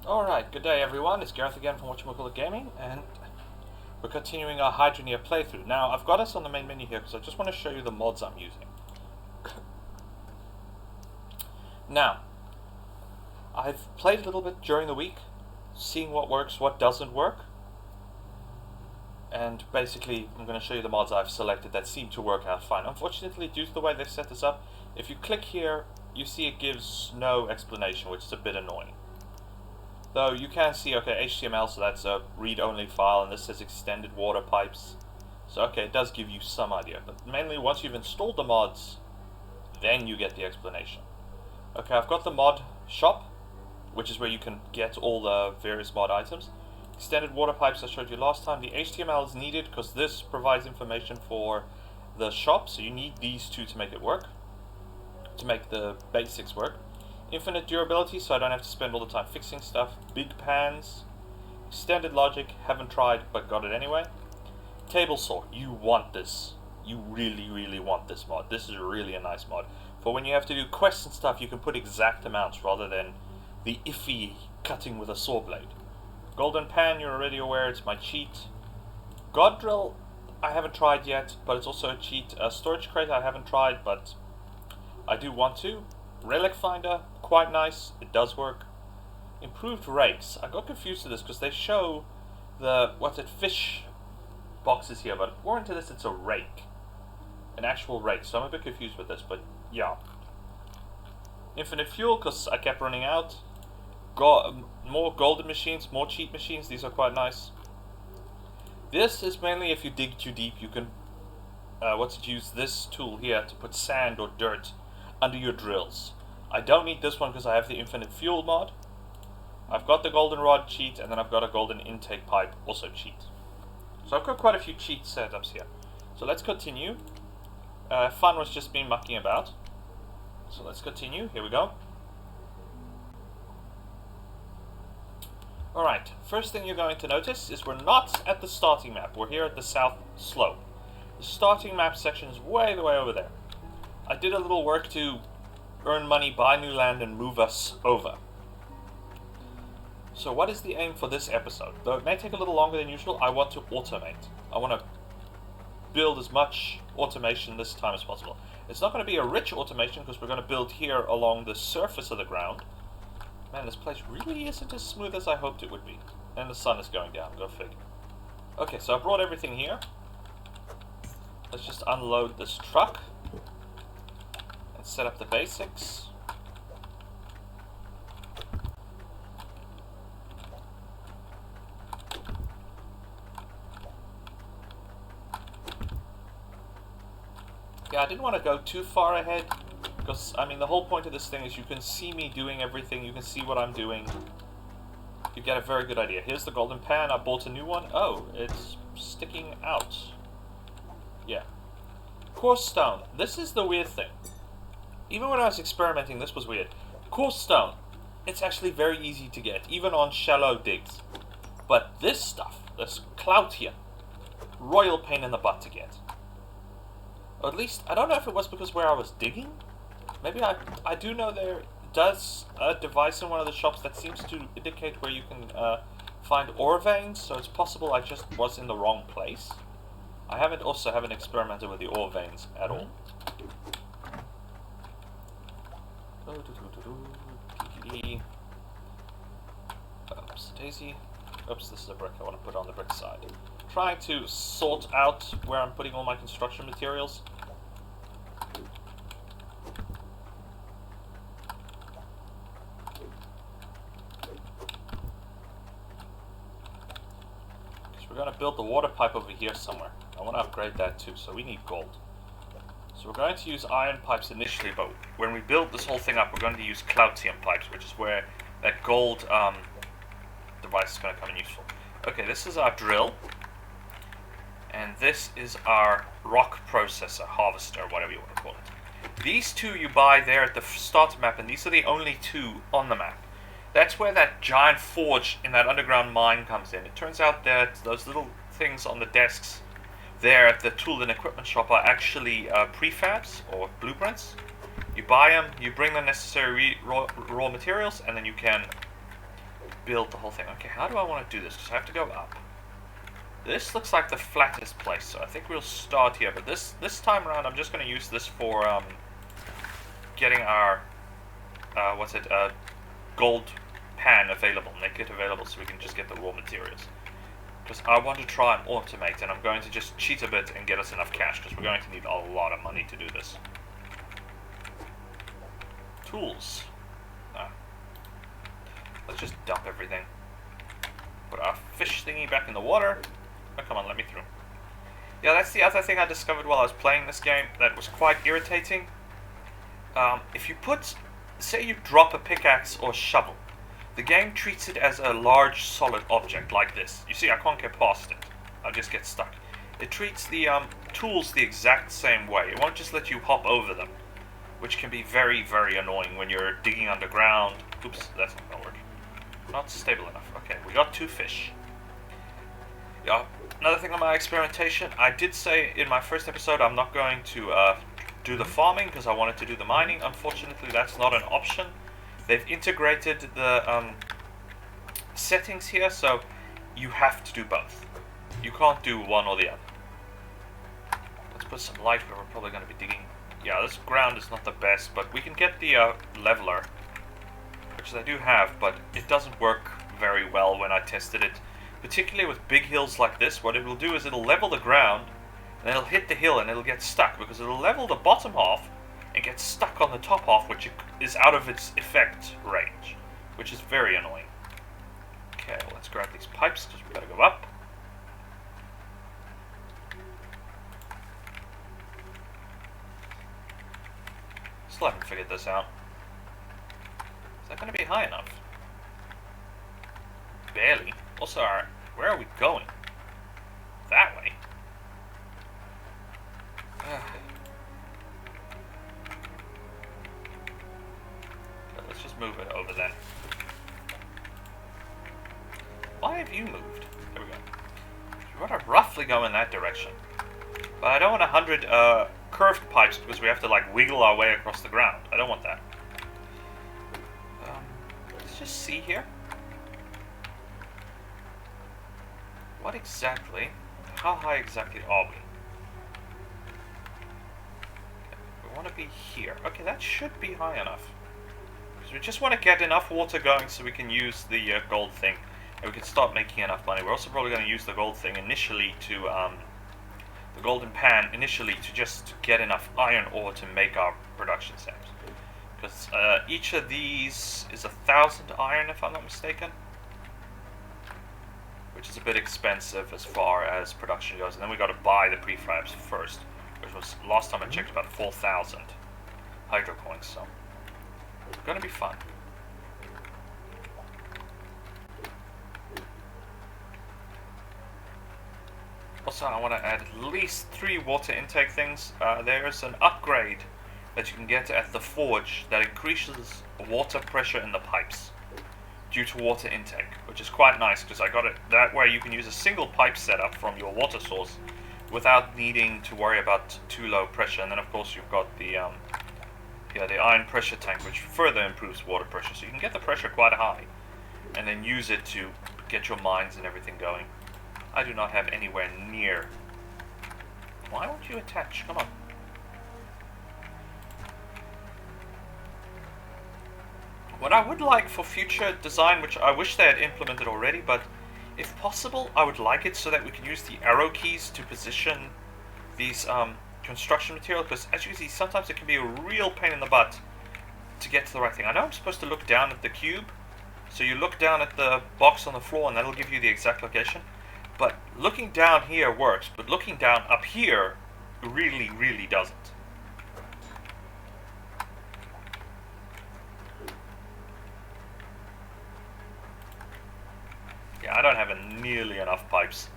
Alright, good day everyone, it's Gareth again from Whatchamacallit Gaming, and we're continuing our Hydroneer playthrough. Now, I've got us on the main menu here because I just want to show you the mods I'm using. Now, I've played a little bit during the week, seeing what works, what doesn't work, and basically I'm going to show you the mods I've selected that seem to work out fine. Unfortunately, due to the way they've set this up, if you click here, you see it gives no explanation, which is a bit annoying. Though you can see, okay, HTML, so that's a read-only file, and this says extended water pipes. So, okay, it does give you some idea. But mainly, once you've installed the mods, then you get the explanation. Okay, I've got the mod shop, which is where you can get all the various mod items. Extended water pipes I showed you last time. The HTML is needed because this provides information for the shop, so you need these two to make it work, to make the basics work. Infinite durability, so I don't have to spend all the time fixing stuff. Big pans. Extended logic, haven't tried but got it anyway. Table saw, you want this. You really want this mod. This is really a nice mod. For when you have to do quests and stuff, you can put exact amounts rather than the iffy cutting with a saw blade. Golden pan, you're already aware, it's my cheat. God drill, I haven't tried yet, but it's also a cheat. Storage crate, I haven't tried, but I do want to. Relic finder, quite nice, it does work. Improved rakes, I got confused with this because they show the, fish boxes here, but according to this it's a rake. An actual rake, so I'm a bit confused with this, but yeah. Infinite fuel, because I kept running out. More golden machines, more cheat machines, these are quite nice. This is mainly if you dig too deep, you can, use this tool here to put sand or dirt under your drills. I don't need this one because I have the infinite fuel mod. I've got the golden rod cheat, and then I've got a golden intake pipe also cheat. So I've got quite a few cheat setups here. So let's continue. Fun was just me mucking about. So let's continue, here we go. Alright, first thing you're going to notice is we're not at the starting map, we're here at the south slope. The starting map section is way over there. I did a little work to earn money, buy new land, and move us over. So what is the aim for this episode? Though it may take a little longer than usual, I want to automate. I want to build as much automation this time as possible. It's not going to be a rich automation because we're going to build here along the surface of the ground. Man, this place really isn't as smooth as I hoped it would be. And the sun is going down, go figure. Okay, so I brought everything here. Let's just unload this truck. Set up the basics. Yeah, I didn't want to go too far ahead because, I mean, the whole point of this thing is you can see me doing everything, you can see what I'm doing. You get a very good idea. Here's the golden pan, I bought a new one. Oh, it's sticking out. Yeah. Coarse stone. This is the weird thing. Even when I was experimenting, this was weird. Coarse stone, it's actually very easy to get, even on shallow digs. But this stuff, this clout here, royal pain in the butt to get. Or at least, I don't know if it was because where I was digging. Maybe I do know there does a device in one of the shops that seems to indicate where you can find ore veins, so it's possible I just was in the wrong place. I haven't experimented with the ore veins at all. Oops, daisy. Oops, this is a brick I want to put on the brick side. Trying to sort out where I'm putting all my construction materials. Because we're going to build the water pipe over here somewhere. I want to upgrade that too, so we need gold. So we're going to use iron pipes initially, but when we build this whole thing up, we're going to use cloutium pipes, which is where that gold device is going to come in useful. Okay, this is our drill, and this is our rock processor, harvester, whatever you want to call it. These two you buy there at the starter map, and these are the only two on the map. That's where that giant forge in that underground mine comes in. It turns out that those little things on the desks there at the tool and equipment shop are actually prefabs or blueprints. You buy them, you bring the necessary raw materials, and then you can build the whole thing. Okay, how do I want to do this? Because I have to go up. This looks like the flattest place, so I think we'll start here. But this time around, I'm just going to use this for getting our gold pan available, make it available, so we can just get the raw materials. Because I want to try and automate, and I'm going to just cheat a bit and get us enough cash, because we're going to need a lot of money to do this. Tools. Let's just dump everything. Put our fish thingy back in the water. Oh, come on, let me through. Yeah, that's the other thing I discovered while I was playing this game that was quite irritating. If you say you drop a pickaxe or shovel, the game treats it as a large solid object like this. You see, I can't get past it. I just get stuck. It treats the tools the exact same way. It won't just let you hop over them, which can be very, very annoying when you're digging underground. Oops, that's not gonna work. Not stable enough. Okay, we got 2 fish. Yeah, another thing on my experimentation, I did say in my first episode I'm not going to do the farming because I wanted to do the mining. Unfortunately, that's not an option. They've integrated the settings here, so you have to do both. You can't do one or the other. Let's put some light where we're probably going to be digging. Yeah, this ground is not the best, but we can get the leveler, which I do have, but it doesn't work very well when I tested it. Particularly with big hills like this, what it will do is it'll level the ground, and it'll hit the hill and it'll get stuck, because it'll level the bottom half and get stuck on the top half, which is out of its effect range, which is very annoying. Okay, well, let's grab these pipes, because we've got to go up. Still haven't figured this out. Is that going to be high enough? Barely. Also, where are we going? That way. Let's just move it over then. Why have you moved? There we go. We want to roughly go in that direction. But I don't want 100 curved pipes because we have to like wiggle our way across the ground. I don't want that. Let's just see here. What exactly? How high exactly are we? Okay, we want to be here. Okay, that should be high enough. Because we just want to get enough water going so we can use the gold thing. And we can start making enough money. We're also probably going to use the gold thing initially to, the golden pan initially to just get enough iron ore to make our production steps. Because each of these is 1,000 iron, if I'm not mistaken. Which is a bit expensive as far as production goes. And then we got to buy the prefabs first, which was, last time I checked, about 4,000 hydro coins. So, it's going to be fun. Also, I want to add at least 3 water intake things. There's an upgrade that you can get at the forge that increases water pressure in the pipes due to water intake, which is quite nice because I got it that way. You can use a single pipe setup from your water source without needing to worry about too low pressure. And then of course you've got the iron pressure tank, which further improves water pressure, so you can get the pressure quite high and then use it to get your mines and everything going. I do not have anywhere near. Why won't you attach? Come on. What I would like for future design, which I wish they had implemented already, but if possible, I would like it so that we can use the arrow keys to position these construction material, because as you see, sometimes it can be a real pain in the butt to get to the right thing. I know I'm supposed to look down at the cube, so you look down at the box on the floor and that'll give you the exact location, but looking down here works, but looking down up here really, really doesn't. Yeah, I don't have nearly enough pipes.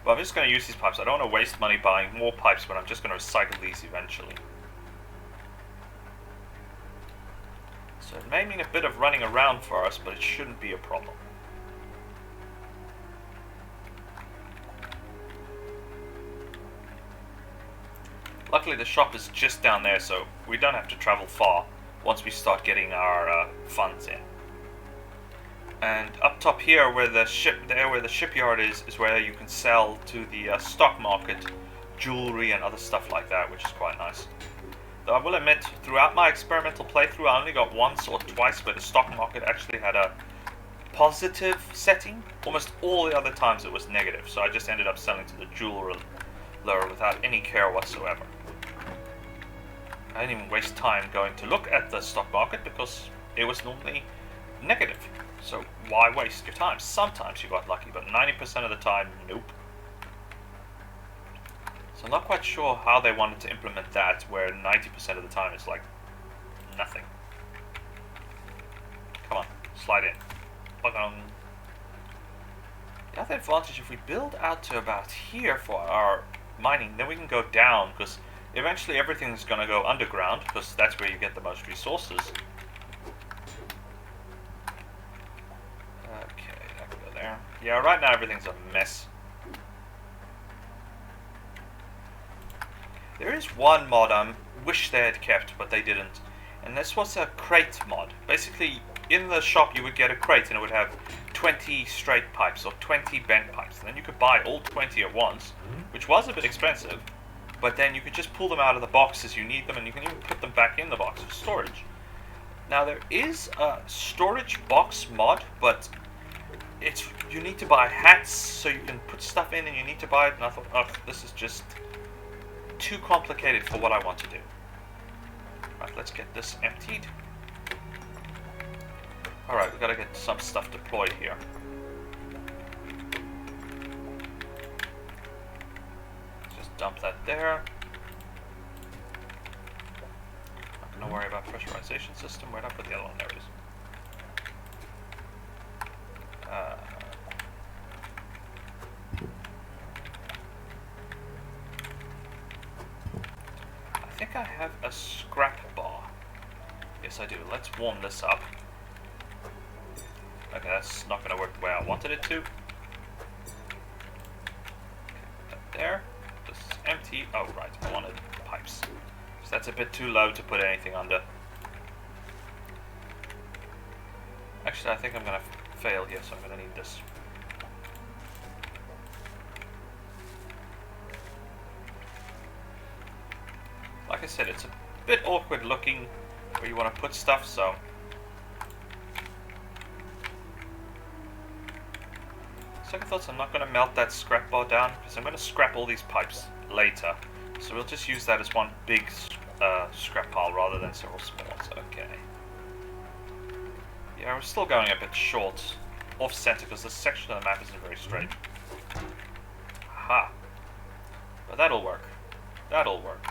But I'm just going to use these pipes. I don't want to waste money buying more pipes, but I'm just going to recycle these eventually. So it may mean a bit of running around for us, but it shouldn't be a problem. Luckily the shop is just down there, so we don't have to travel far once we start getting our funds in. And up top here, where the shipyard is where you can sell to the stock market jewelry and other stuff like that, which is quite nice. Though I will admit, throughout my experimental playthrough, I only got once or twice where the stock market actually had a positive setting. Almost all the other times it was negative, so I just ended up selling to the jeweler without any care whatsoever. I didn't even waste time going to look at the stock market because it was normally negative. So why waste your time? Sometimes you got lucky, but 90% of the time, nope. So I'm not quite sure how they wanted to implement that, where 90% of the time it's like nothing. Come on, slide in. The other advantage, if we build out to about here for our mining, then we can go down, because eventually everything's going to go underground, because that's where you get the most resources. Okay, that can go there. Yeah, right now everything's a mess. There is one mod I wish they had kept, but they didn't. And this was a crate mod. Basically, in the shop you would get a crate and it would have 20 straight pipes or 20 bent pipes. And then you could buy all 20 at once, which was a bit expensive. But then you could just pull them out of the box as you need them, and you can even put them back in the box for storage. Now there is a storage box mod, but you need to buy hats so you can put stuff in, and you need to buy it. And I thought, oh, this is just too complicated for what I want to do. Right, let's get this emptied. Alright, we've got to get some stuff deployed here. Just dump that there. Not going to worry about pressurization system. Where'd I put the other one? There it is. I think I have a scrap bar. Yes, I do. Let's warm this up. Okay, that's not going to work the way I wanted it to. Okay, put that there. This is empty. Oh, right. I wanted pipes. So that's a bit too low to put anything under. Actually, I think I'm going to fail here, so I'm going to need this. Like I said, it's a bit awkward looking where you want to put stuff, so... Second thoughts, I'm not going to melt that scrap bar down, because I'm going to scrap all these pipes later. So we'll just use that as one big scrap pile rather than several small ones. Okay. Yeah, we're still going a bit short, off-center, because this section of the map isn't very straight. Aha. But that'll work. That'll work.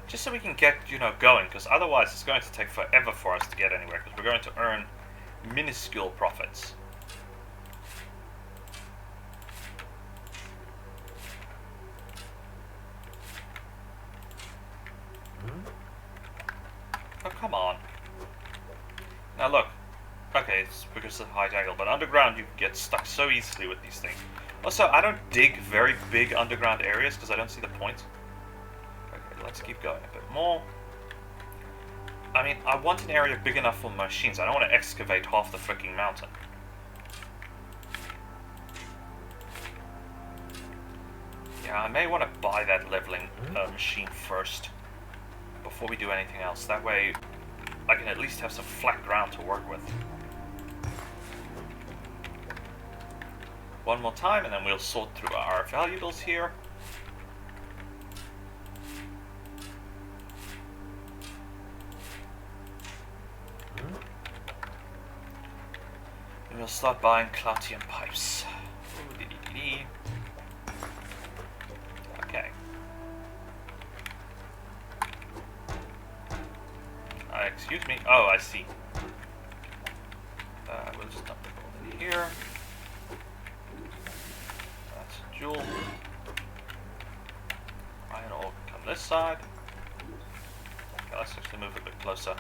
Just so we can get, going, because otherwise it's going to take forever for us to get anywhere, because we're going to earn minuscule profits. Oh, come on. Now look. Okay, it's because of the high angle, but underground you can get stuck so easily with these things. Also, I don't dig very big underground areas, because I don't see the point. Let's keep going a bit more. I mean, I want an area big enough for machines. I don't want to excavate half the freaking mountain. Yeah, I may want to buy that leveling machine first before we do anything else. That way, I can at least have some flat ground to work with. One more time, and then we'll sort through our valuables here. We'll start buying Cloutian pipes. Okay. Excuse me. Oh, I see. We'll just dump the gold in here. That's a jewel. Iron ore can come this side. Okay, let's actually move a bit closer.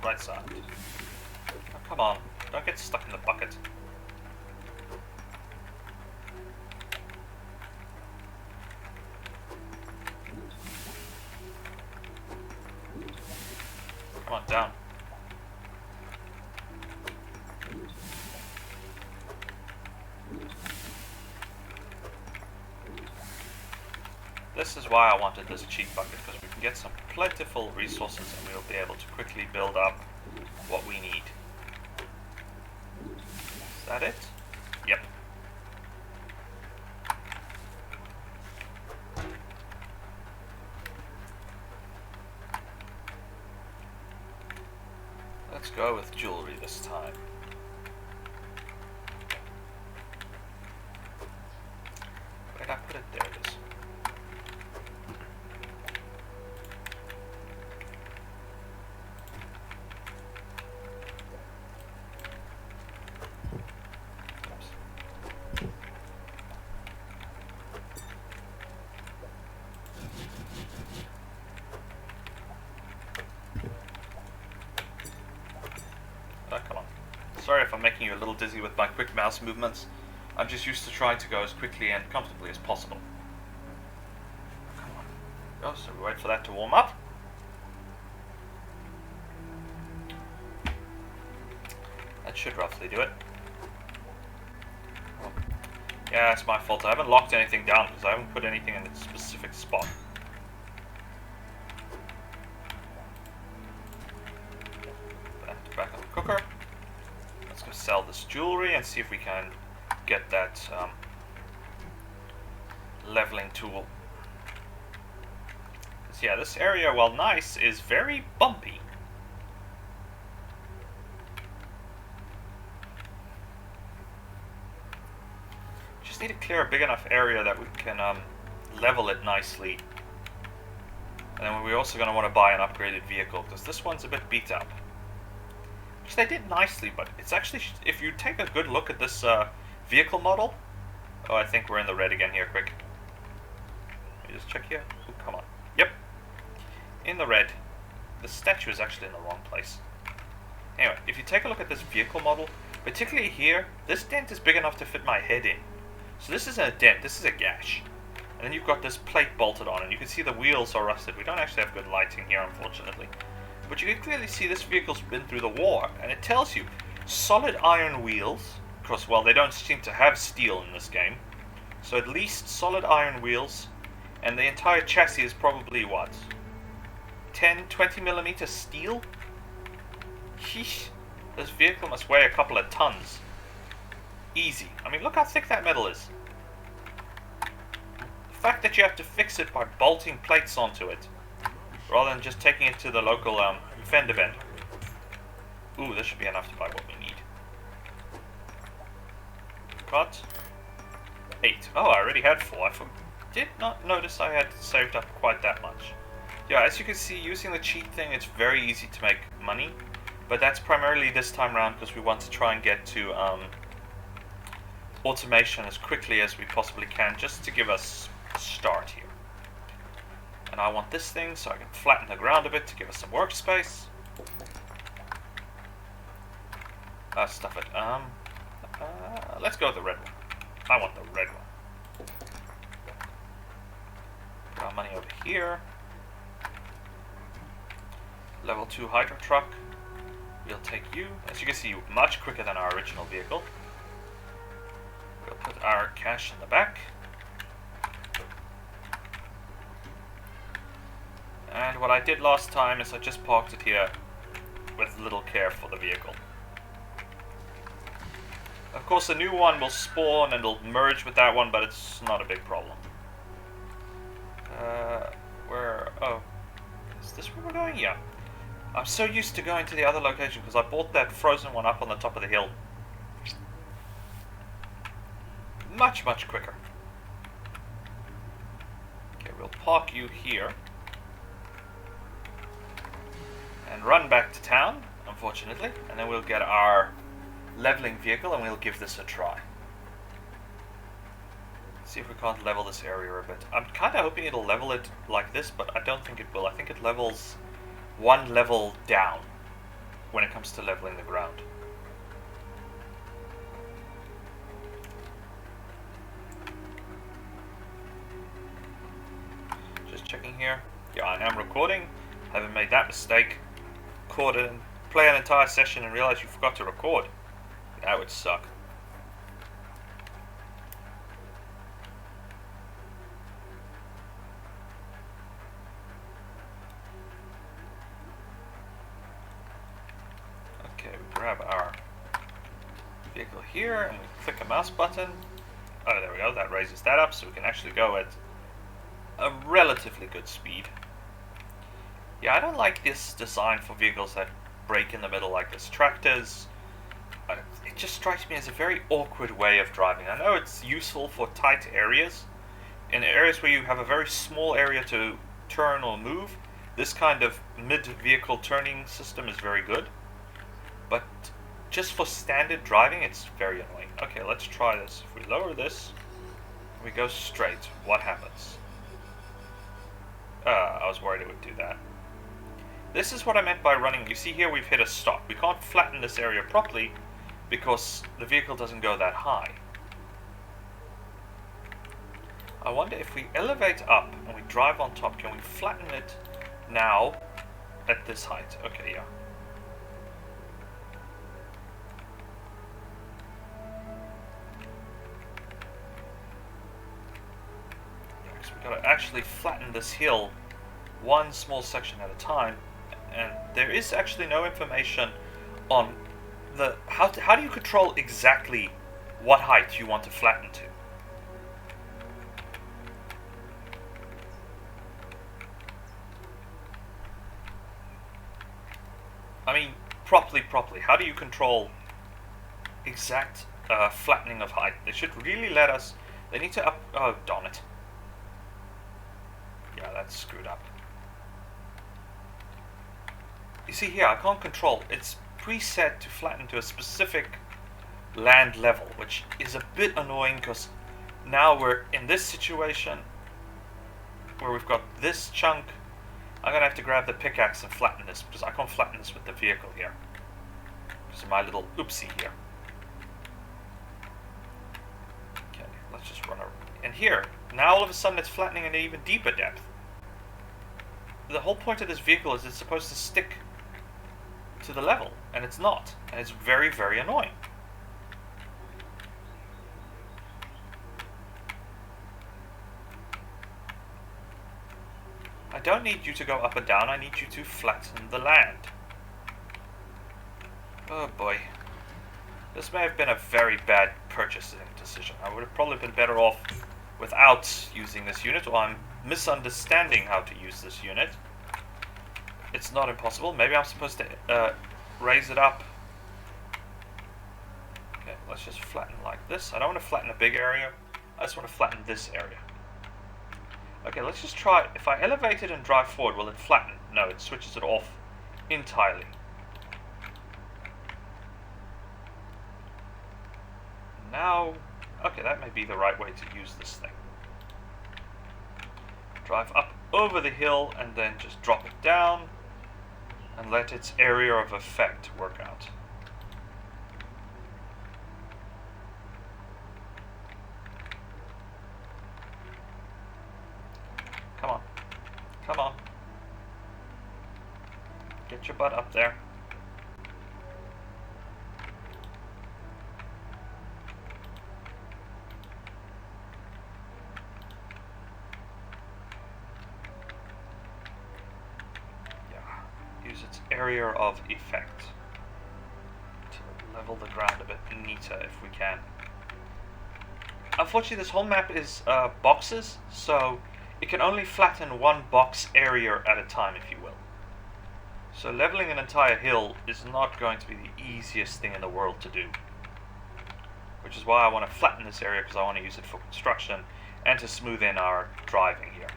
right side. Oh, come on, don't get stuck in the bucket. Come on, down. This is why I wanted this cheap bucket, because we can get some plentiful resources and we'll be able to quickly build up what we need. Is that it? Yep. Let's go with jewelry this time. Where did I put it? There it is. Come on. Sorry if I'm making you a little dizzy with my quick mouse movements. I'm just used to trying to go as quickly and comfortably as possible. Come on. Oh, so we wait for that to warm up. That should roughly do it. Oh. Yeah, it's my fault. I haven't locked anything down because I haven't put anything in its specific spot. Back on the cooker. Let's go sell this jewelry and see if we can get that leveling tool. So yeah, this area, while nice, is very bumpy. Just need to clear a big enough area that we can level it nicely. And then we're also going to want to buy an upgraded vehicle because this one's a bit beat up. Which they did nicely, but it's actually, if you take a good look at this vehicle model. Oh, I think we're in the red again here, quick. Let me just check here. Oh, come on. Yep. In the red. The statue is actually in the wrong place. Anyway, if you take a look at this vehicle model, particularly here, this dent is big enough to fit my head in. So this isn't a dent, this is a gash. And then you've got this plate bolted on, and you can see the wheels are rusted. We don't actually have good lighting here, unfortunately. But you can clearly see this vehicle's been through the war, and it tells you solid iron wheels, because, well, they don't seem to have steel in this game. So at least solid iron wheels, and the entire chassis is probably, what, 10, 20 millimeter steel? Sheesh, this vehicle must weigh a couple of tons. Easy. I mean, look how thick that metal is. The fact that you have to fix it by bolting plates onto it, rather than just taking it to the local fender bender. Ooh, this should be enough to buy what we need. Got 8. Oh, I already had 4. I did not notice I had saved up quite that much. Yeah, as you can see, using the cheat thing, it's very easy to make money. But that's primarily this time around because we want to try and get to automation as quickly as we possibly can, just to give us a start here. And I want this thing so I can flatten the ground a bit to give us some workspace. Stuff it. Let's go with the red one. I want the red one. Put our money over here. Level 2 Hydro truck. We'll take you. As you can see, much quicker than our original vehicle. We'll put our cash in the back. And what I did last time is I just parked it here with little care for the vehicle. Of course, the new one will spawn and it'll merge with that one, but it's not a big problem. Oh, is this where we're going? Yeah. I'm so used to going to the other location because I bought that frozen one up on the top of the hill. Much, much quicker. Okay, we'll park you here. And run back to town, unfortunately. And then we'll get our leveling vehicle and we'll give this a try. See if we can't level this area a bit. I'm kind of hoping it'll level it like this, but I don't think it will. I think it levels one level down. when it comes to leveling the ground. Just checking here. Yeah, I am recording. Haven't made that mistake. Play an entire session and realize you forgot to record. That would suck. Okay, we grab our vehicle here and we click a mouse button. Oh, there we go. That raises that up so we can actually go at a relatively good speed. Yeah, I don't like this design for vehicles that break in the middle like this. Tractors, it just strikes me as a very awkward way of driving. I know it's useful for tight areas. In areas where you have a very small area to turn or move, this kind of mid-vehicle turning system is very good. But just for standard driving, it's very annoying. Okay, let's try this. If we lower this, we go straight, what happens? I was worried it would do that. This is what I meant by running. You see here we've hit a stop. We can't flatten this area properly because the vehicle doesn't go that high. I wonder if we elevate up and we drive on top, can we flatten it now at this height? Okay, yeah. Because we've got to actually flatten this hill one small section at a time. And there is actually no information on the how do you control exactly what height you want to flatten to. I mean, properly, how do you control exact flattening of height? They should really let us, they need to oh darn it. Yeah, that's screwed up. You see here, I can't control. It's preset to flatten to a specific land level, which is a bit annoying because now we're in this situation where we've got this chunk. I'm going to have to grab the pickaxe and flatten this because I can't flatten this with the vehicle here. Because of my little oopsie here. Okay, let's just run over. And here, now all of a sudden it's flattening at an even deeper depth. The whole point of this vehicle is it's supposed to stick to the level, and it's not, and it's very, very annoying. I don't need you to go up and down, I need you to flatten the land. Oh boy. This may have been a very bad purchasing decision. I would have probably been better off without using this unit, or I'm misunderstanding how to use this unit. It's not impossible. Maybe I'm supposed to raise it up. Okay, let's just flatten like this. I don't want to flatten a big area. I just want to flatten this area. Okay, let's just try. If I elevate it and drive forward, will it flatten? No, it switches it off entirely. Now, okay, that may be the right way to use this thing. Drive up over the hill and then just drop it down and let its area of effect work out. Come on. Come on. Get your butt up there. Its area of effect to level the ground a bit neater if we can. Unfortunately, this whole map is boxes, so it can only flatten one box area at a time, if you will. So leveling an entire hill is not going to be the easiest thing in the world to do. Which is why I want to flatten this area, because I want to use it for construction and to smooth in our driving here.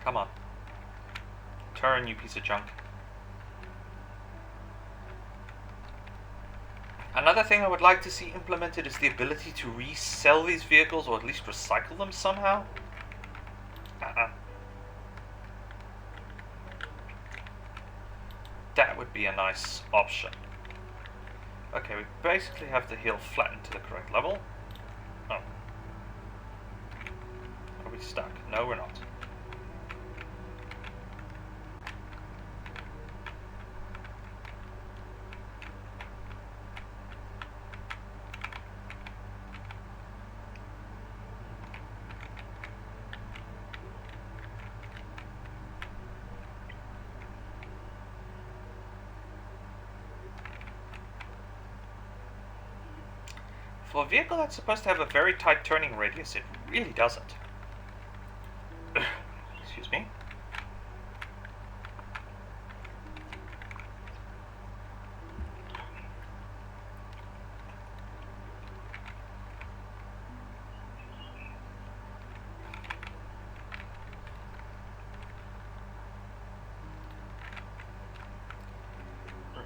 Come on. Turn, you piece of junk. Another thing I would like to see implemented is the ability to resell these vehicles, or at least recycle them somehow. That would be a nice option. Okay, we basically have the hill flattened to the correct level. Oh. Are we stuck? No, we're not. For a vehicle that's supposed to have a very tight turning radius, it really doesn't. Excuse me.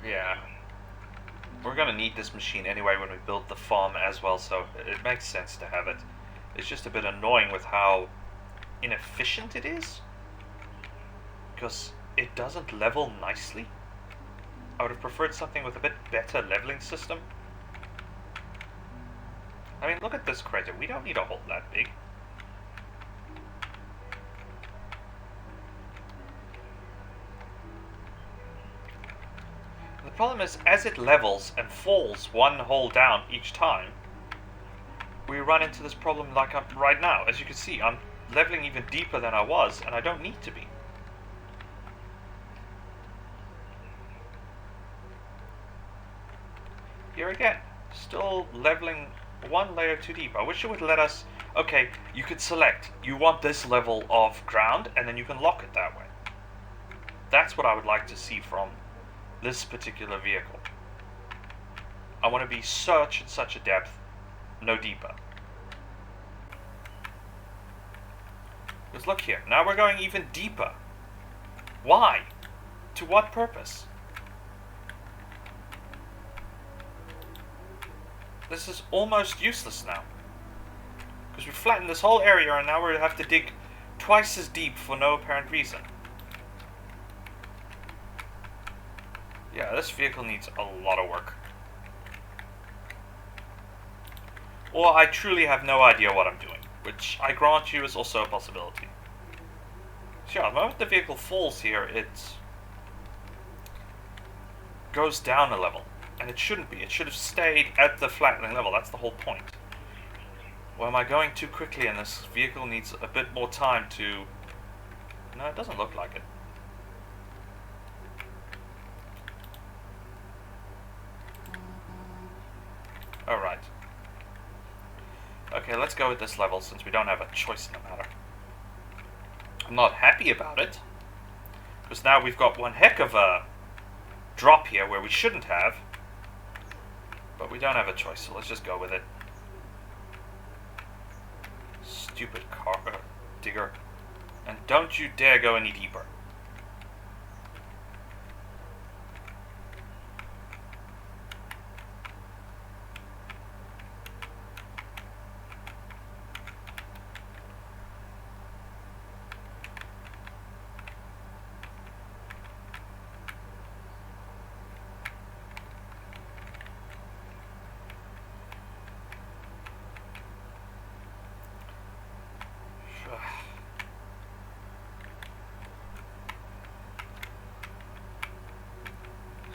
Yeah. We're gonna need this machine anyway when we build the farm as well, so it makes sense to have it. It's just a bit annoying with how inefficient it is, because it doesn't level nicely. I would have preferred something with a bit better leveling system. I mean, look at this crater. We don't need a hole that big. The problem is, as it levels and falls one hole down each time, we run into this problem like I'm right now. As you can see, I'm leveling even deeper than I was, and I don't need to be. Here again, still leveling one layer too deep. I wish it would let us... Okay, you could select, you want this level of ground, and then you can lock it that way. That's what I would like to see from this particular vehicle. I want to be such and such a depth, no deeper. Because look here, now we're going even deeper. Why? To what purpose? This is almost useless now. Because we flattened this whole area and now we have to dig twice as deep for no apparent reason. Yeah, this vehicle needs a lot of work. Or I truly have no idea what I'm doing, which I grant you is also a possibility. So yeah, the moment the vehicle falls here, it goes down a level. And it shouldn't be. It should have stayed at the flattening level. That's the whole point. Or am I going too quickly and this vehicle needs a bit more time to... No, it doesn't look like it. Alright. Okay, let's go with this level since we don't have a choice in the matter. I'm not happy about it, because now we've got one heck of a drop here where we shouldn't have. But we don't have a choice, so let's just go with it. Stupid car digger. And don't you dare go any deeper.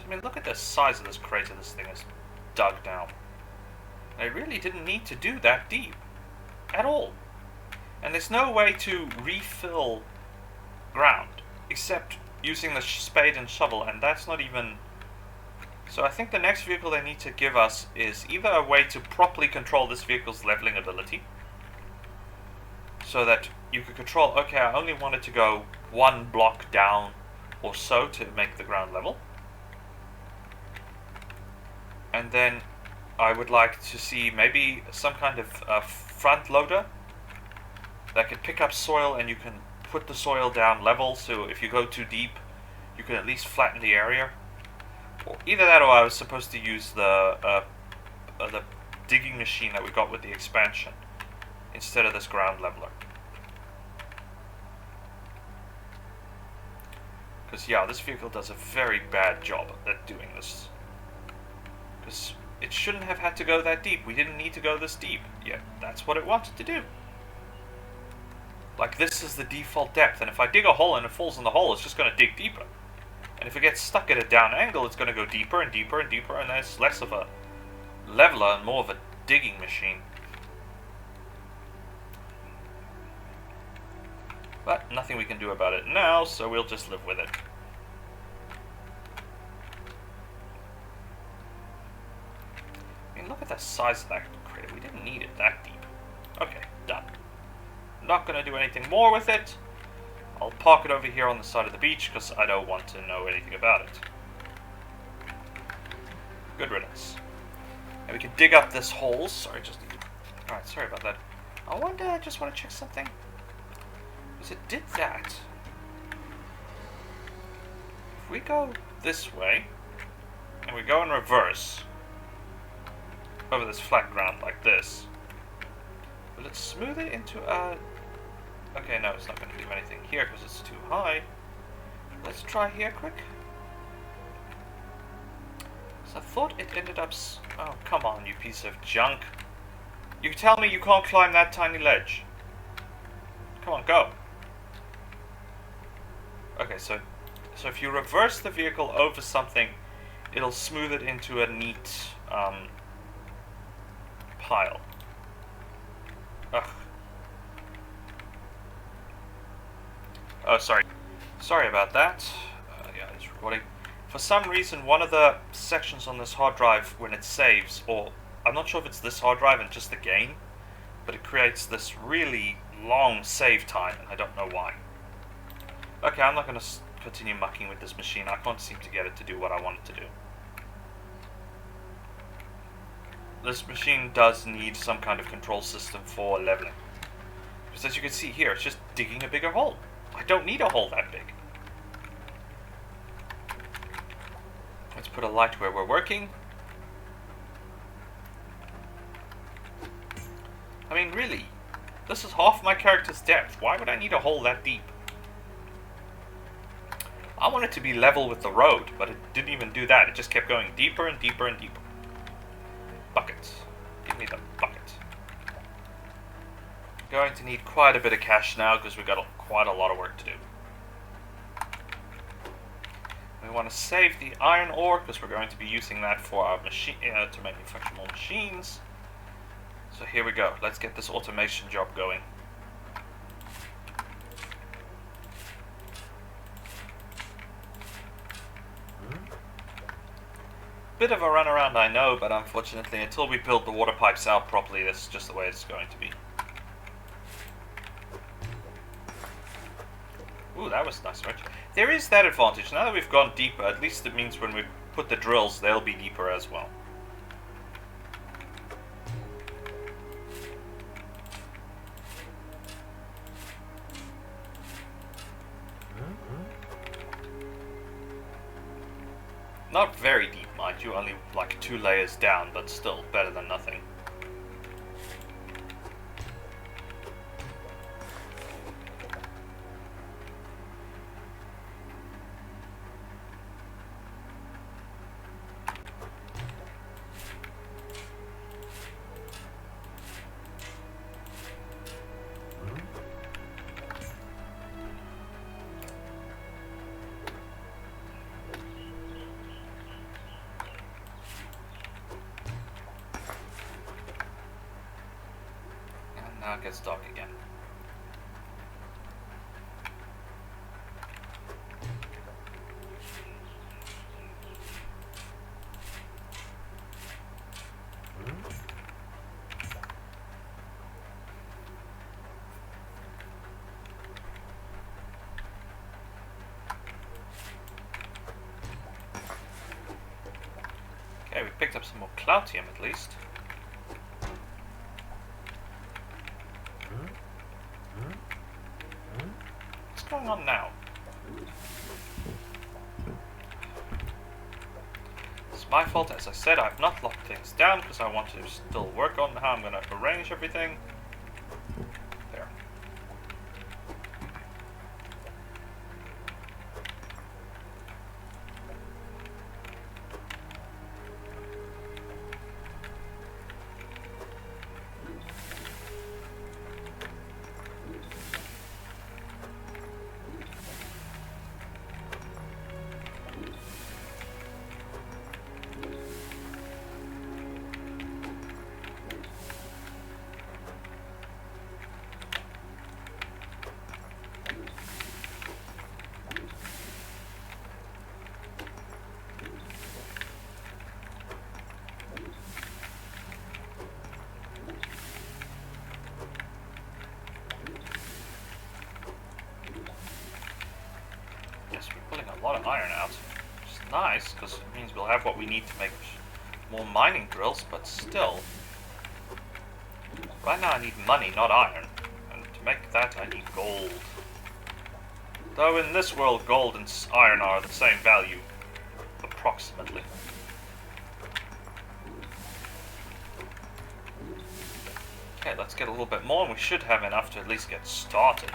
I mean, look at the size of this crater this thing is dug down. I really didn't need to do that deep. At all. And there's no way to refill ground. Except using the spade and shovel, and that's not even... So I think the next vehicle they need to give us is either a way to properly control this vehicle's leveling ability. So that you could control, okay, I only wanted to go one block down or so to make the ground level. And then I would like to see maybe some kind of front loader that can pick up soil and you can put the soil down level, so if you go too deep you can at least flatten the area. Or either that, or I was supposed to use the digging machine that we got with the expansion instead of this ground leveler. Because, yeah, this vehicle does a very bad job at doing this. Because it shouldn't have had to go that deep. We didn't need to go this deep. Yet, that's what it wanted to do. Like, this is the default depth, and if I dig a hole and it falls in the hole, it's just going to dig deeper. And if it gets stuck at a down angle, it's going to go deeper and deeper and deeper, and then it's less of a leveler and more of a digging machine. But nothing we can do about it now, so we'll just live with it. I mean, look at the size of that crater. We didn't need it that deep. Okay, done. Not going to do anything more with it. I'll park it over here on the side of the beach because I don't want to know anything about it. Good riddance. And we can dig up this hole. Sorry, just need to... Alright, sorry about that. I just want to check something. Because it did that. If we go this way, and we go in reverse, over this flat ground like this, will it smooth it into a... Okay, no, it's not going to do anything here because it's too high. Let's try here quick. So I thought it ended up... Oh, come on, you piece of junk. You tell me you can't climb that tiny ledge. Come on, go. Okay, so if you reverse the vehicle over something, it'll smooth it into a neat pile. Ugh. Oh, sorry. Sorry about that. Yeah, it's recording. For some reason, one of the sections on this hard drive, when it saves, or I'm not sure if it's this hard drive and just the game, but it creates this really long save time, and I don't know why. Okay, I'm not going to continue mucking with this machine. I can't seem to get it to do what I want it to do. This machine does need some kind of control system for leveling. Because as you can see here, it's just digging a bigger hole. I don't need a hole that big. Let's put a light where we're working. I mean, really, this is half my character's depth. Why would I need a hole that deep? I want it to be level with the road, but it didn't even do that. It just kept going deeper and deeper and deeper. Bucket. Give me the bucket. Going to need quite a bit of cash now because we've got quite a lot of work to do. We want to save the iron ore because we're going to be using that for our machine to manufacture more machines. So here we go. Let's get this automation job going. Bit of a runaround, I know, but unfortunately, until we build the water pipes out properly, this is just the way it's going to be. Ooh, that was nice, right? There is that advantage. Now that we've gone deeper, at least it means when we put the drills, they'll be deeper as well. Not very deep, mind you, only like 2 layers down, but still better than nothing. Now it gets dark again. Okay, we picked up some more cloutium at least. What's going on now? It's my fault, as I said. I've not locked things down because I want to still work on how I'm going to arrange everything. There. nice, because it means we'll have what we need to make more mining drills, but still. Right now I need money, not iron. And to make that I need gold. Though in this world gold and iron are the same value, approximately. Okay, let's get a little bit more, and we should have enough to at least get started.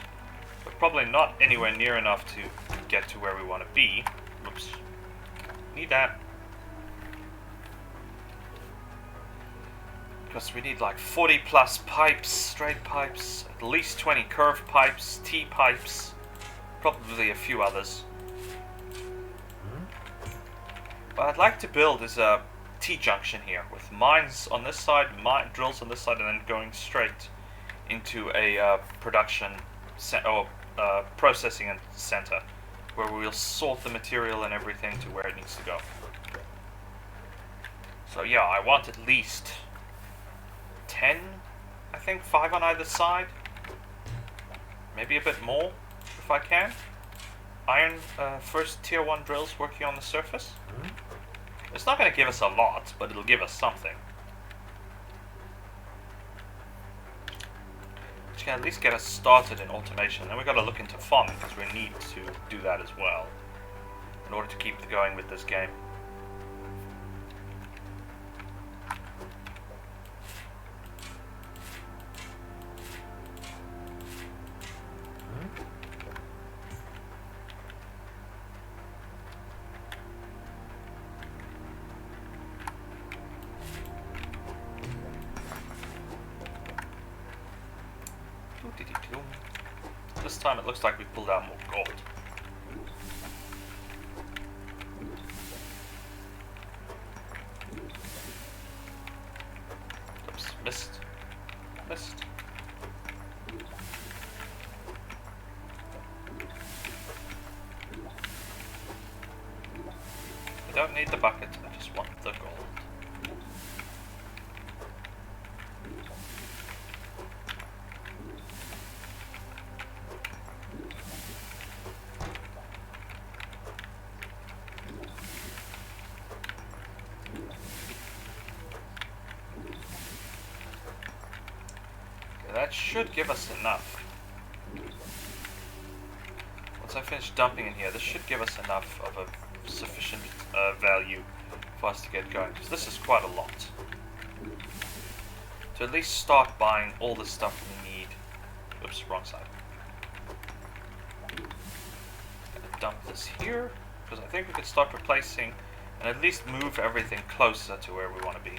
But probably not anywhere near enough to get to where we want to be. Oops. Need that. Because we need like 40 plus pipes, straight pipes, at least 20 curved pipes, T-pipes, probably a few others. What I'd like to build is a T-junction here, with mines on this side, drills on this side, and then going straight into a production processing center, where we'll sort the material and everything to where it needs to go. So yeah, I want at least 10, I think 5 on either side, maybe a bit more if I can. Iron first tier 1 drills working on the surface. It's not going to give us a lot, but it'll give us something. Which can at least get us started in automation. Then we've got to look into farming, because we need to do that as well in order to keep going with this game. This time it looks like we pulled out more gold. Oops, missed. Missed. I don't need the bucket, I just want the gold. That should give us enough. Once I finish dumping in here, this should give us enough of a sufficient value for us to get going, because this is quite a lot. To at least start buying all the stuff we need. Oops, wrong side. Gonna dump this here, because I think we could start replacing and at least move everything closer to where we want to be.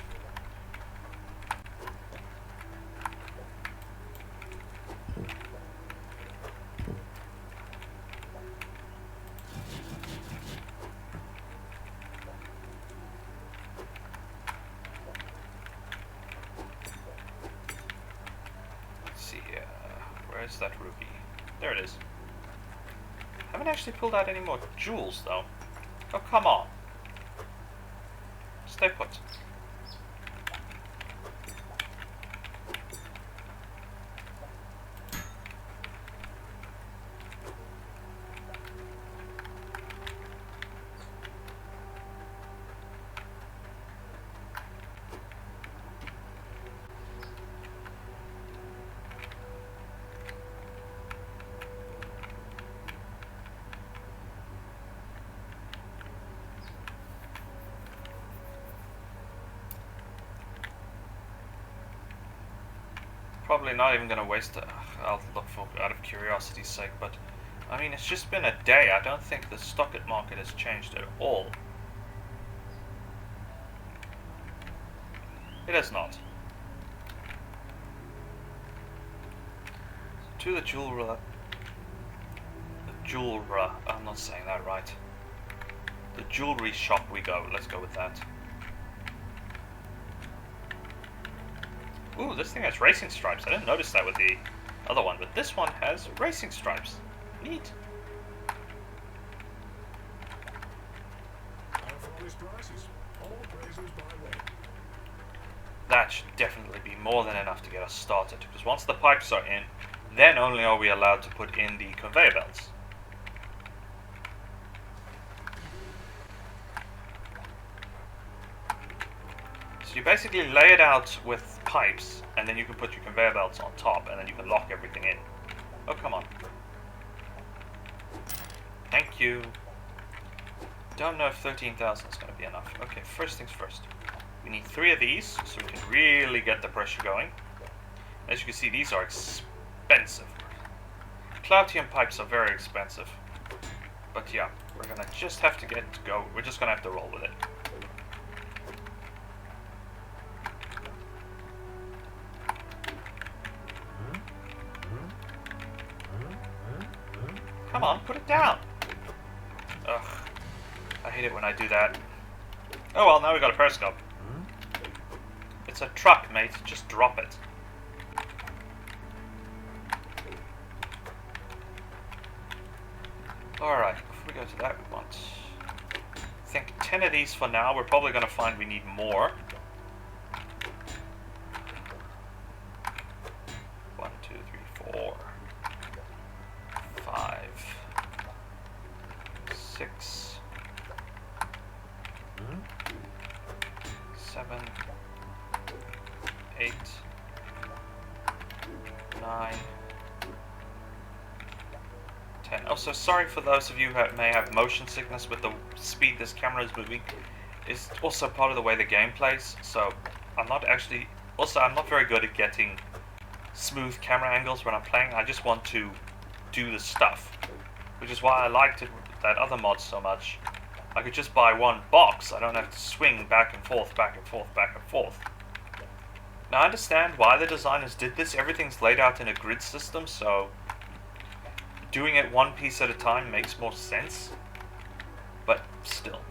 Where's that ruby? There it is. Haven't actually pulled out any more jewels though. Oh, come on. Stay put. Probably not even going to waste it. I'll look for out of curiosity's sake, but I mean, it's just been a day. I don't think the stock market has changed at all. It has not. To the jeweler. I'm not saying that right. The jewelry shop we go. Let's go with that. Ooh, this thing has racing stripes. I didn't notice that with the other one, but this one has racing stripes. Neat. That should definitely be more than enough to get us started, because once the pipes are in, then only are we allowed to put in the conveyor belts. So you basically lay it out with pipes, and then you can put your conveyor belts on top, and then you can lock everything in. Oh, come on. Thank you. Don't know if 13,000 is going to be enough. Okay, first things first. We need 3 of these, so we can really get the pressure going. As you can see, these are expensive. Cloutium pipes are very expensive. But yeah, we're going to just have to go. We're just going to have to roll with it. Come on, put it down. Ugh. I hate it when I do that. Oh well, now we got a periscope. It's a truck, mate. Just drop it. Alright, if we go to that, we want... I think 10 of these for now. We're probably going to find we need more. 1, 2, 3, 4, 5, 6, 7, 8, 9, 10. Also, sorry for those of you who may have motion sickness with the speed this camera is moving. It's also part of the way the game plays, so I'm not actually... Also, I'm not very good at getting smooth camera angles when I'm playing. I just want to do the stuff, which is why I liked it, that other mod so much. I could just buy one box. I don't have to swing back and forth, back and forth, back and forth. Now I understand why the designers did this. Everything's laid out in a grid system, so doing it one piece at a time makes more sense. But still.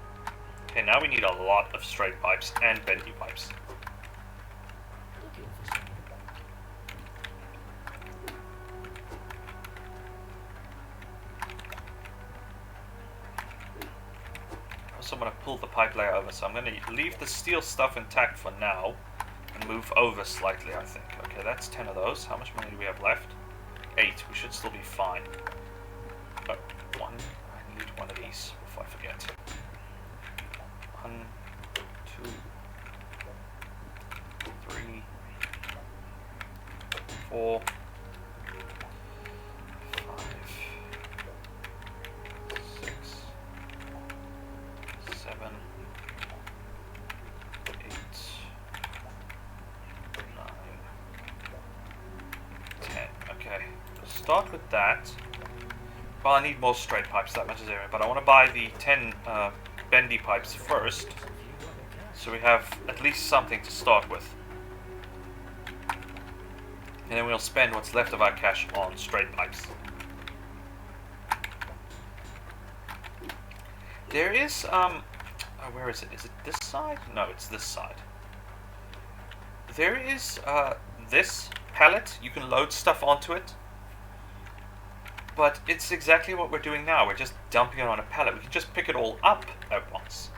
Okay, now we need a lot of straight pipes and bendy pipes. So I'm going to pull the pipe layer over, so I'm going to leave the steel stuff intact for now and move over slightly, I think. Okay, that's 10 of those. How much money do we have left? 8. We should still be fine. Oh, 1. I need one of these before I forget. 1, 2, 3, 4, 5, 6, 7, 8, 9, 10. Okay, let's start with that. Well, I need more straight pipes, that much is area, but I want to buy the 10 bendy pipes first, so we have at least something to start with. And then we'll spend what's left of our cash on straight pipes. There is, oh, where is it? Is it this side? No, it's this side. There is, this pallet. You can load stuff onto it. But it's exactly what we're doing now. We're just dumping it on a pallet. We can just pick it all up at once,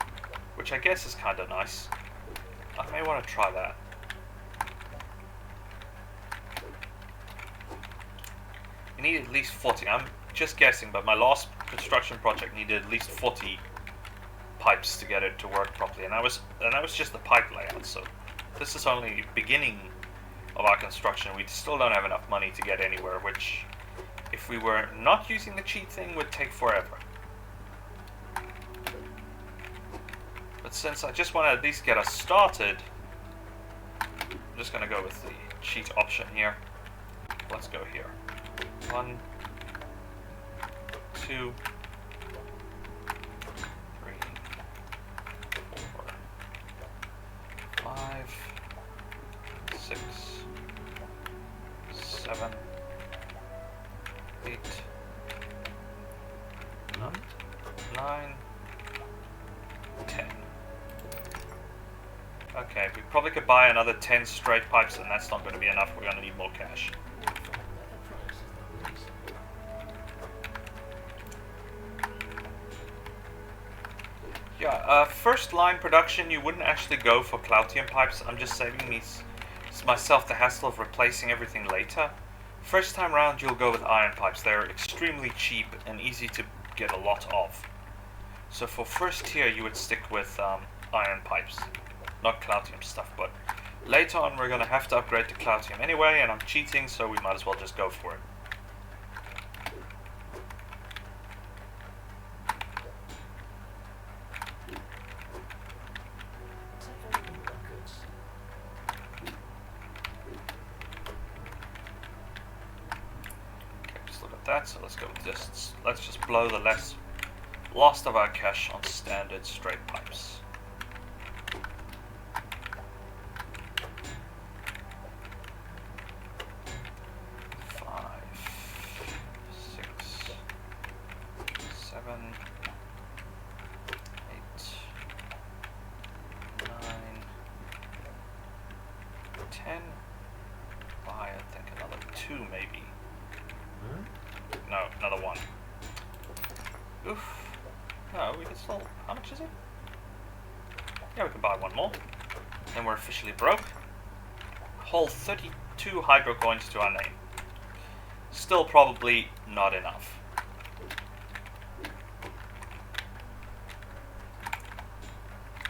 which I guess is kind of nice. I may want to try that. We need at least 40. I'm just guessing, but my last construction project needed at least 40 pipes to get it to work properly, and that was just the pipe layout. So this is only the beginning of our construction. We still don't have enough money to get anywhere, which, if we were not using the cheat thing, would take forever. But since I just want to at least get us started, I'm just going to go with the cheat option here. Let's go here. 1, 2, 3, 4, 5, 6, 7, 8, 9, 10. Okay, we probably could buy another 10 straight pipes, and that's not going to be enough. We're going to need more cash. Yeah, first line production, you wouldn't actually go for Cloutium pipes. I'm just saving myself the hassle of replacing everything later. First time round, you'll go with iron pipes. They're extremely cheap and easy to get a lot of. So for first tier, you would stick with iron pipes. not Cloutium stuff, but later on we're going to have to upgrade to Cloutium anyway, and I'm cheating, so we might as well just go for it. That, so let's go with this. Let's just blow the last of our cash on standard straight pipes. No, another one. Oof. No, we can still... How much is it? Yeah, we can buy one more. Then we're officially broke. Whole 32 hydro coins to our name. Still probably not enough.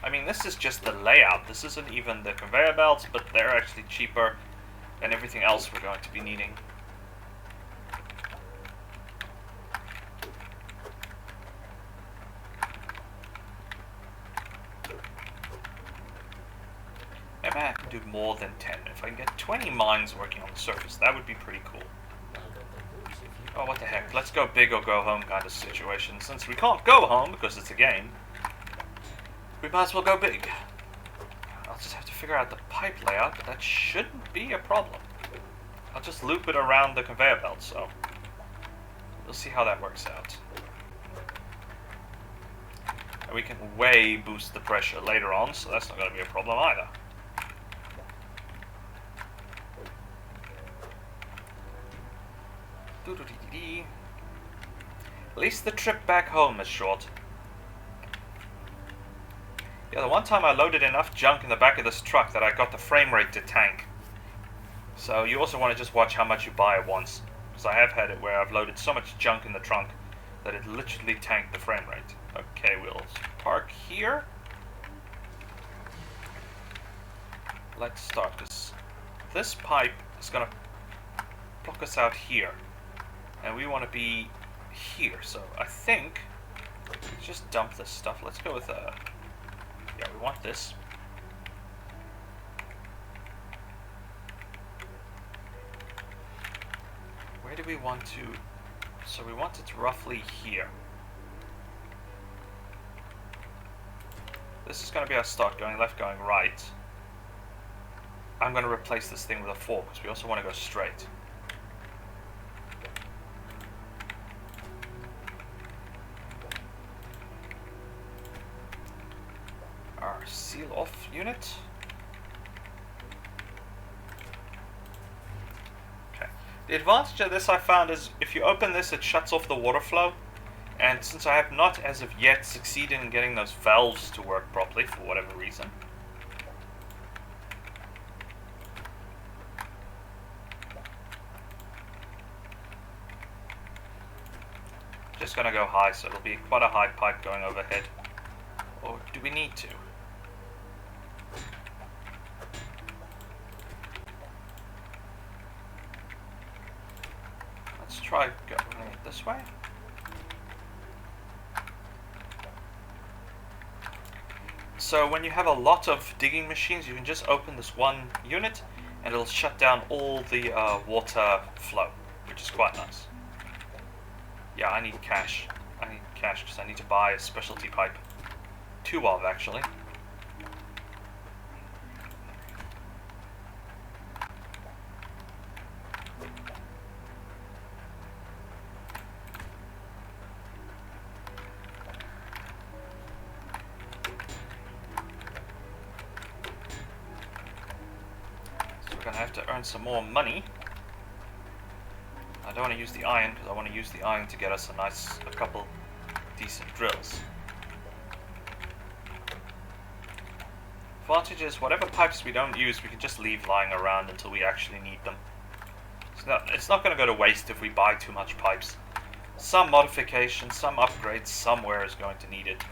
I mean, this is just the layout. This isn't even the conveyor belts, but they're actually cheaper than everything else we're going to be needing. Maybe I can do more than 10. If I can get 20 mines working on the surface, that would be pretty cool. Oh, what the heck. Let's go big or go home kind of situation. Since we can't go home because it's a game, we might as well go big. I'll just have to figure out the pipe layout, but that shouldn't be a problem. I'll just loop it around the conveyor belt, so we'll see how that works out. And we can way boost the pressure later on, so that's not going to be a problem either. At least the trip back home is short. Yeah, the one time I loaded enough junk in the back of this truck that I got the frame rate to tank. So you also want to just watch how much you buy at once. Because I have had it where I've loaded so much junk in the trunk that it literally tanked the frame rate. Okay, we'll park here. Let's start this. This pipe is going to block us out here. And we want to be here. So I think, let's just dump this stuff. Let's go with, yeah, we want this. Where do we want to? So we want it roughly here. This is going to be our start, going left, going right. I'm going to replace this thing with a 4 because we also want to go straight. Our seal off unit. Okay. The advantage of this I found is if you open this, it shuts off the water flow. And since I have not as of yet succeeded in getting those valves to work properly for whatever reason, just gonna go high, so it'll be quite a high pipe going overhead. Or do we need to? Let's try going it this way. So when you have a lot of digging machines, you can just open this one unit and it'll shut down all the water flow, which is quite nice. Yeah, I need cash. I need cash because I need to buy a specialty pipe. 2 of, actually. So we're going to have to earn some more money. I don't want to use the iron because I want to use the iron to get us a couple decent drills. Advantage is whatever pipes we don't use, we can just leave lying around until we actually need them. It's not going to go to waste if we buy too much pipes. Some modification, some upgrades somewhere is going to need it.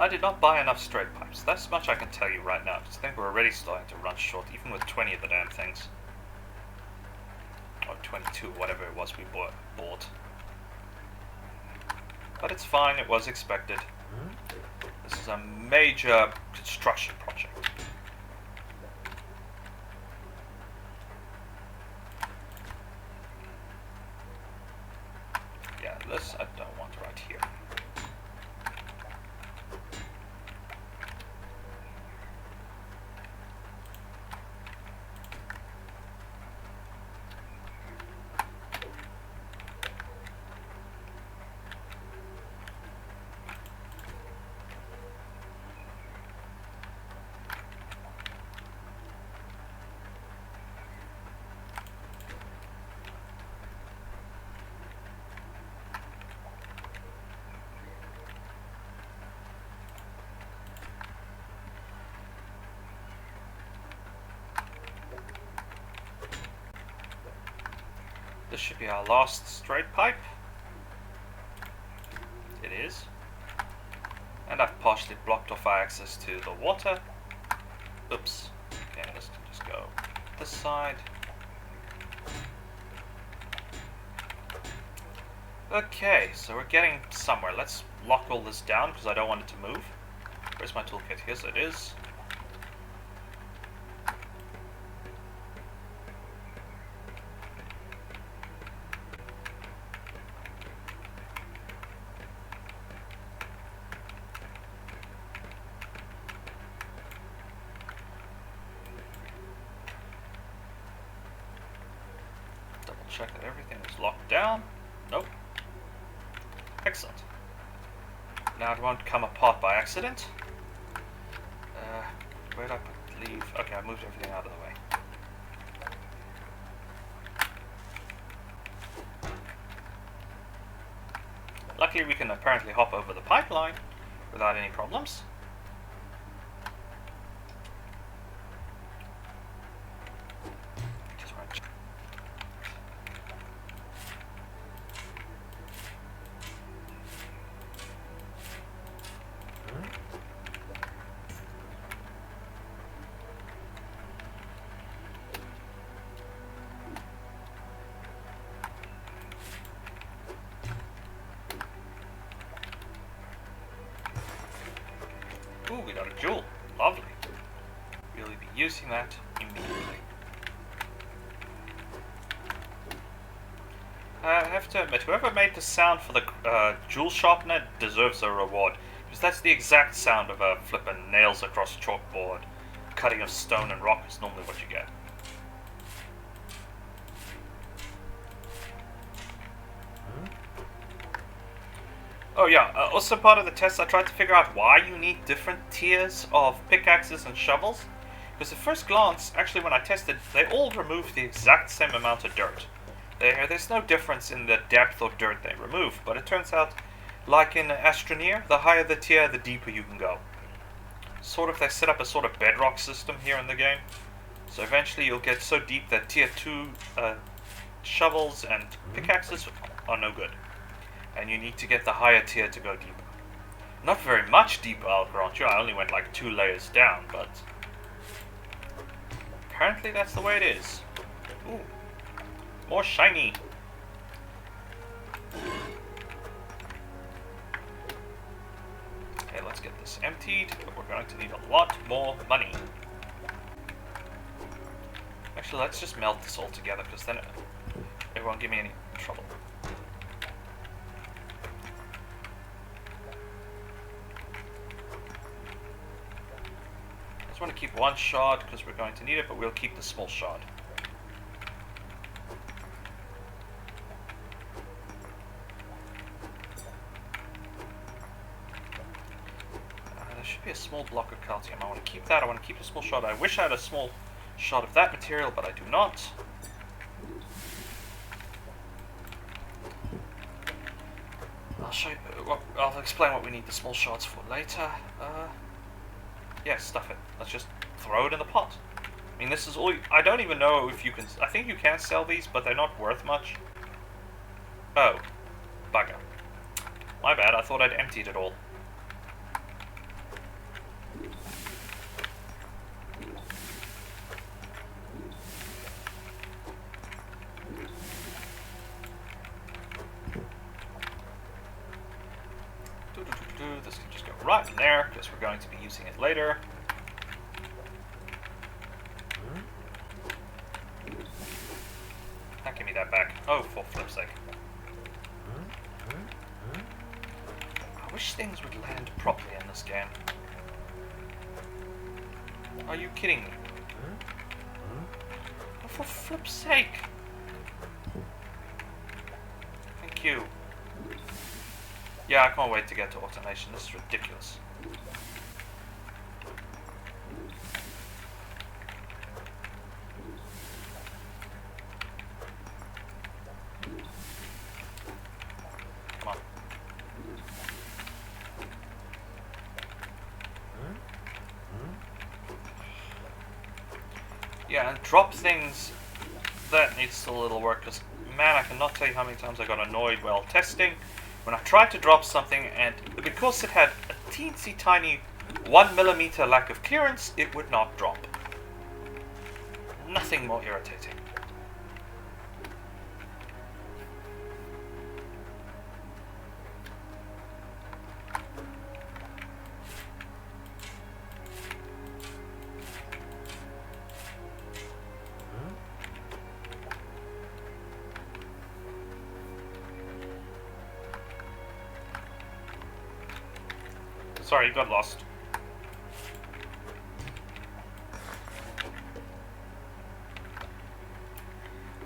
I did not buy enough straight pipes. That's much I can tell you right now, because I think we're already starting to run short, even with 20 of the damn things. Or 22, whatever it was we bought. But it's fine, it was expected. This is a major construction project. Yeah, this I don't want right here. This should be our last straight pipe. It is. And I've partially blocked off our access to the water. Oops. Okay, let's just go this side. Okay, so we're getting somewhere. Let's lock all this down because I don't want it to move. Where's my toolkit? Here, so it is. Check that everything is locked down. Nope. Excellent. Now it won't come apart by accident. Where did I put leave? Okay, I moved everything out of the way. Luckily we can apparently hop over the pipeline without any problems. Ooh, we got a jewel. Lovely. We'll be using that immediately. I have to admit, whoever made the sound for the jewel sharpener deserves a reward. Because that's the exact sound of a flippin' nails across a chalkboard. Cutting of stone and rock is normally what you get. Oh yeah, also part of the test I tried to figure out why you need different tiers of pickaxes and shovels. Because at first glance, actually when I tested, they all remove the exact same amount of dirt. There's no difference in the depth of dirt they remove, but it turns out, like in Hydroneer, the higher the tier, the deeper you can go. Sort of, they set up a sort of bedrock system here in the game. So eventually you'll get so deep that tier 2 shovels and pickaxes are no good. And you need to get the higher tier to go deeper. Not very much deeper, I'll grant you. I only went like 2 layers down, but apparently that's the way it is. Ooh, more shiny. Okay, let's get this emptied, but we're going to need a lot more money. Actually, let's just melt this all together, because then it won't give me any trouble. I just want to keep one shard because we're going to need it, but we'll keep the small shard. There should be a small block of calcium. I want to keep that. I want to keep a small shard. I wish I had a small shard of that material, but I do not. I'll show you. I'll explain what we need the small shards for later. Yeah, stuff it. Let's just throw it in the pot. I mean, this is all... I don't even know if you can... I think you can sell these, but they're not worth much. Oh. Bugger. My bad, I thought I'd emptied it all. Hydroneer, because we're going to be using it later. Now give me that back. Oh, for flip's sake. I wish things would land properly in this game. Are you kidding me? Oh, for flip's sake. Thank you. Yeah, I can't wait to get to automation. This is ridiculous. Come on. Yeah, and drop things, that needs a little work, because, man, I cannot tell you how many times I got annoyed while testing when I tried to drop something, and because it had a teensy tiny 1mm lack of clearance, it would not drop. Nothing more irritating. Sorry, you got lost.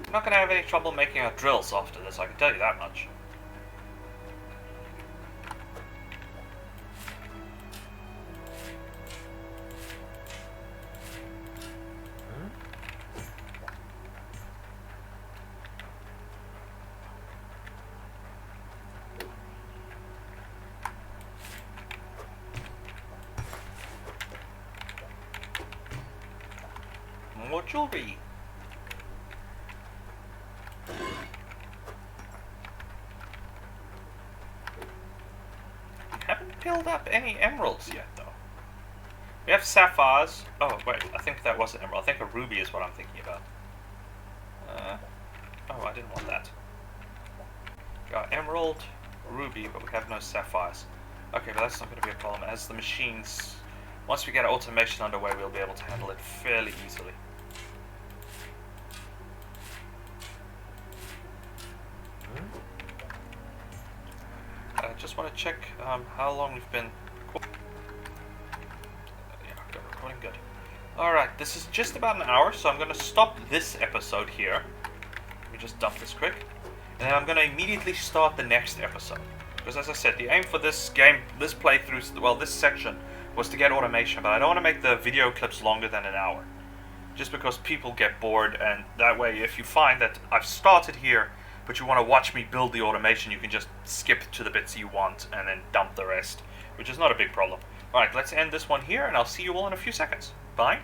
I'm not going to have any trouble making our drills after this, I can tell you that much. More jewelry. We haven't built up any emeralds yet, though. We have sapphires. Oh, wait, I think that was an emerald. I think a ruby is what I'm thinking about. Oh, I didn't want that. Got emerald, ruby, but we have no sapphires. Okay, but that's not going to be a problem. As the machines, once we get our automation underway, we'll be able to handle it fairly easily. I just want to check how long we've been. Yeah, got recording good. Alright, this is just about an hour, so I'm going to stop this episode here. Let me just dump this quick. And then I'm going to immediately start the next episode. Because as I said, the aim for this game, this playthrough, well, this section, was to get automation, but I don't want to make the video clips longer than an hour. Just because people get bored, and that way, if you find that I've started here, but you want to watch me build the automation, you can just skip to the bits you want and then dump the rest, which is not a big problem. Alright, let's end this one here, and I'll see you all in a few seconds. Bye.